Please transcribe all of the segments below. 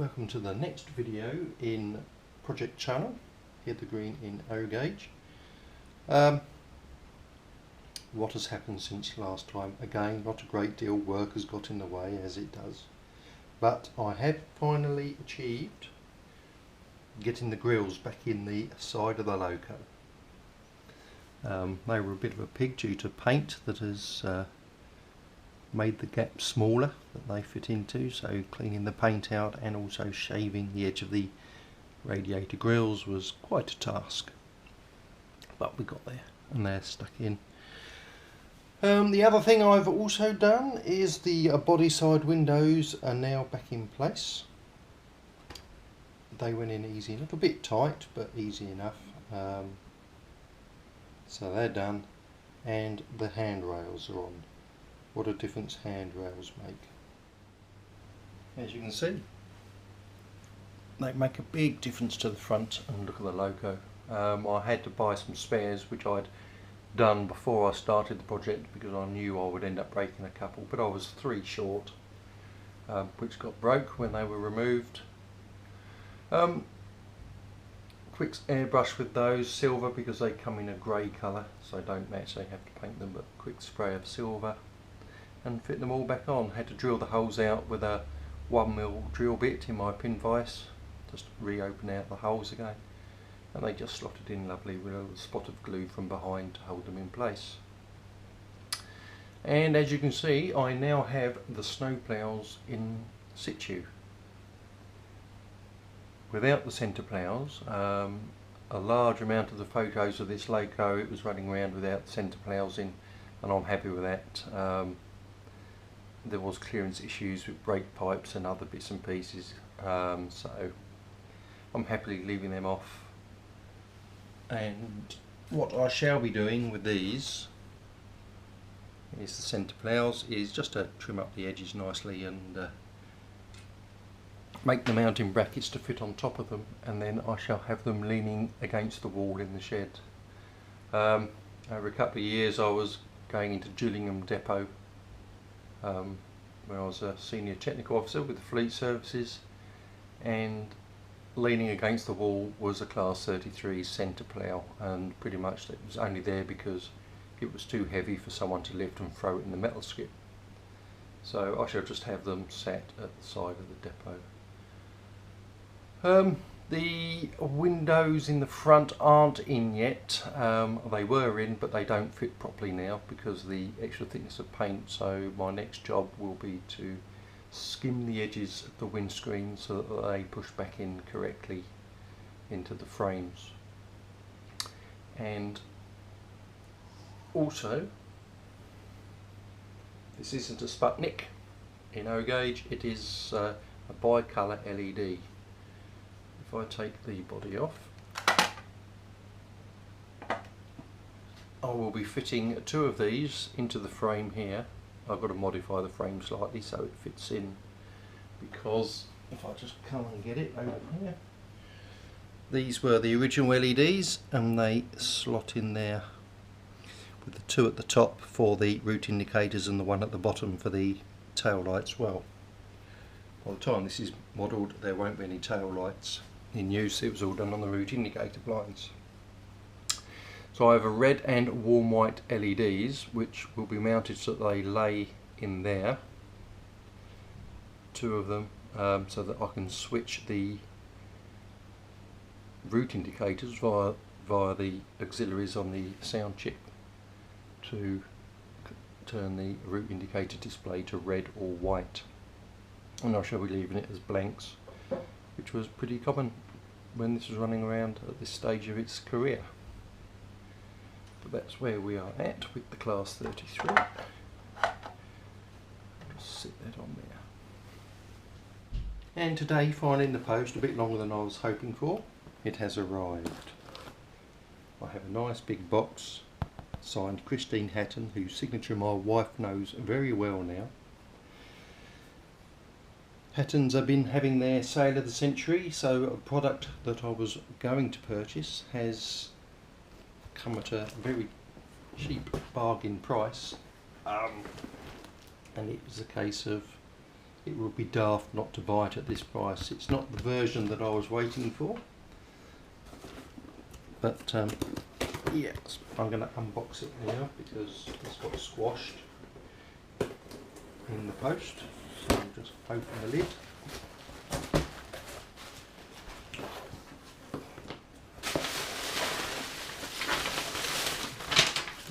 welcome to the next video in Project Channel, Hither Green in O gauge. What has happened since last time? Again, not a great deal, work has got in the way as it does. But I have finally achieved getting the grills back in the side of the loco. They were a bit of a pig due to paint that has made the gap smaller that they fit into, so cleaning the paint out and also shaving the edge of the radiator grills was quite a task, but we got there and they're stuck in. The other thing I've also done is the body side windows are now back in place. They went in easy, a little bit tight but easy enough, so they're done, and the handrails are on. What a difference handrails make. As you can see, they make a big difference to the front. And look at the loco. I had to buy some spares which I'd done before I started the project because I knew I would end up breaking a couple, but I was 3 short, which got broke when they were removed. Quick airbrush with those, silver, because they come in a grey colour, so I don't actually have to paint them, but quick spray of silver and fit them all back on. Had to drill the holes out with a 1mm drill bit in my pin vise, just reopen out the holes again, and they just slotted in lovely with a little spot of glue from behind to hold them in place. And as you can see, I now have the snow ploughs in situ. Without the centre ploughs, a large amount of the photos of this loco, it was running around without the centre ploughs in, and I'm happy with that. There was clearance issues with brake pipes and other bits and pieces, so I'm happily leaving them off. And what I shall be doing with these is the centre ploughs is just to trim up the edges nicely and make the mounting brackets to fit on top of them, and then I shall have them leaning against the wall in the shed. Over a couple of years I was going into Gillingham Depot when I was a senior technical officer with the fleet services, and leaning against the wall was a class 33 centre plough, and pretty much it was only there because it was too heavy for someone to lift and throw it in the metal skip. So I shall just have them sat at the side of the depot. The windows in the front aren't in yet. They were in, but they don't fit properly now because of the extra thickness of paint, so my next job will be to skim the edges of the windscreen so that they push back in correctly into the frames. And also, this isn't a Sputnik in O gauge, it is a bi-colour LED. If I take the body off, I will be fitting 2 of these into the frame here. I've got to modify the frame slightly so it fits in, because if I just come and get it over here, these were the original LEDs and they slot in there with the 2 at the top for the route indicators and the 1 at the bottom for the tail lights. Well, by the time this is modelled there won't be any tail lights in use, it was all done on the route indicator blinds. So I have a red and warm white LEDs which will be mounted so that they lay in there, 2 of them, so that I can switch the route indicators via the auxiliaries on the sound chip to turn the route indicator display to red or white. And I shall be leaving it as blanks, which was pretty common when this was running around at this stage of its career. But that's where we are at with the class 33. Just sit that on there. And today, finally in the post, a bit longer than I was hoping for, it has arrived. I have a nice big box signed Christine Hatton, whose signature my wife knows very well now. Hattons have been having their sale of the century, so a product that I was going to purchase has come at a very cheap bargain price, and it was a case of it would be daft not to buy it at this price. It's not the version that I was waiting for, but yeah, I'm going to unbox it now because it's got squashed in the post. So I'll just open the lid.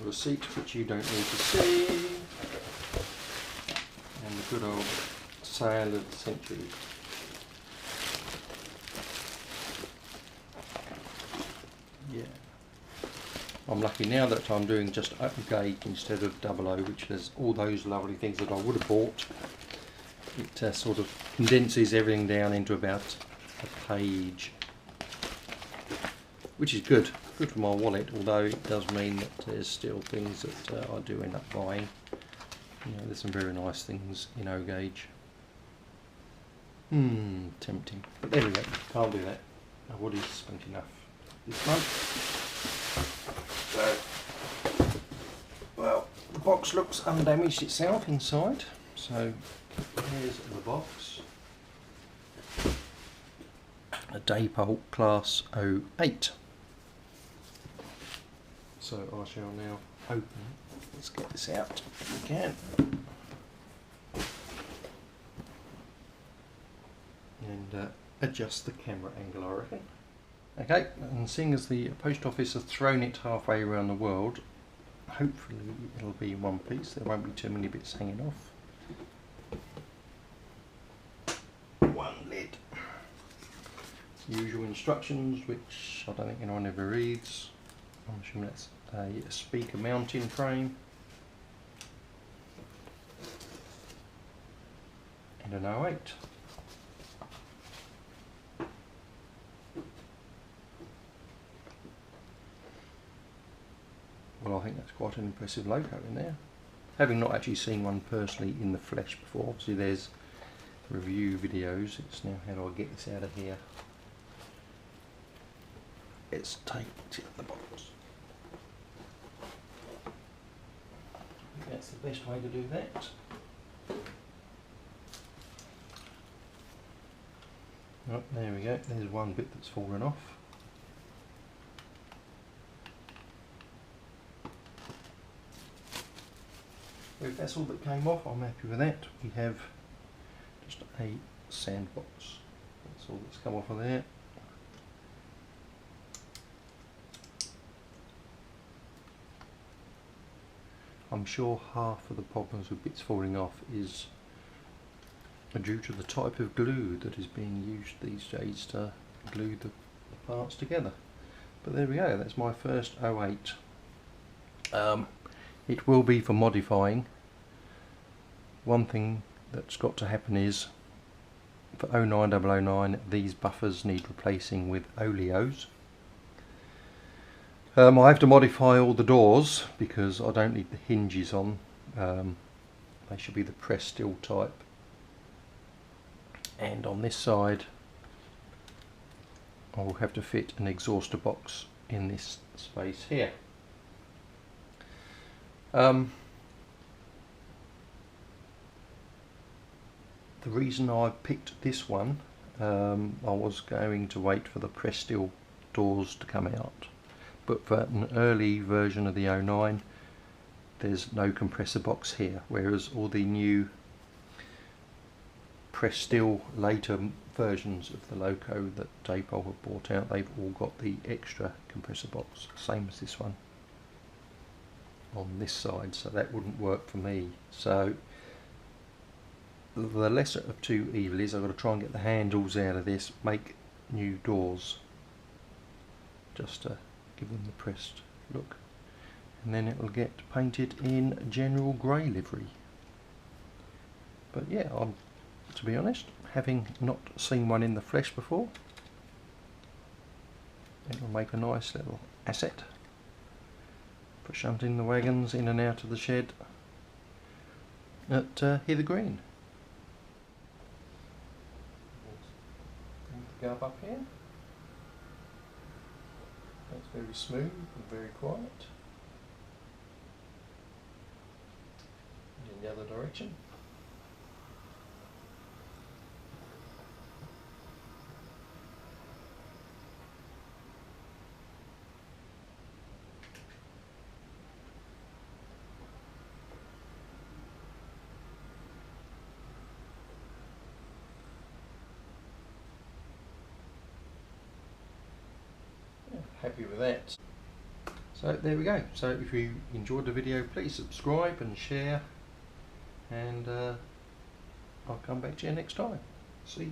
A receipt which you don't need to see, and the good old sale of the century. Yeah, I'm lucky now that I'm doing just open gauge instead of 00, which has all those lovely things that I would have bought. It sort of condenses everything down into about a page, which is good for my wallet, although it does mean that there's still things that I do end up buying. You know, there's some very nice things in O gauge. Tempting, but there we go, can't do that. I've already spent enough this month. So, well, the box looks undamaged itself inside, so here's the box. A Dapol class 08. So I shall now open it. Let's get this out if we can. And adjust the camera angle, I reckon. Okay, and seeing as the post office has thrown it halfway around the world, hopefully it'll be in one piece. There won't be too many bits hanging off. One lid. Usual instructions, which I don't think anyone ever reads. I'm assuming that's a speaker mounting frame and an 08. Well, I think that's quite an impressive loco in there. Having not actually seen one personally in the flesh before, obviously there's review videos. It's now, how do I get this out of here? Let's take it out of the box. That's the best way to do that. Oh, there we go, there's one bit that's fallen off. If that's all that came off, I'm happy with that. We have just a sandbox. That's all that's come off of there. I'm sure half of the problems with bits falling off is due to the type of glue that is being used these days to glue the parts together. But there we go, that's my first 08. It will be for modifying. One thing that's got to happen is for 09009 these buffers need replacing with oleos. I have to modify all the doors because I don't need the hinges on. They should be the press steel type. And on this side I will have to fit an exhauster box in this space here. The reason I picked this one, I was going to wait for the press steel doors to come out, but for an early version of the 09 there's no compressor box here, whereas all the new press steel later versions of the loco that Dapol have brought out, they've all got the extra compressor box, same as this one on this side, so that wouldn't work for me. So the lesser of two evils is I've got to try and get the handles out of this, make new doors just to give them the pressed look, and then it will get painted in general grey livery. But yeah, to be honest, having not seen one in the flesh before, it will make a nice little asset for shunting the wagons in and out of the shed at Hither Green. Go up here. That's very smooth and very quiet. And in the other direction. happy with that. So there we go. So if you enjoyed the video, please subscribe and share, and I'll come back to you next time. See you.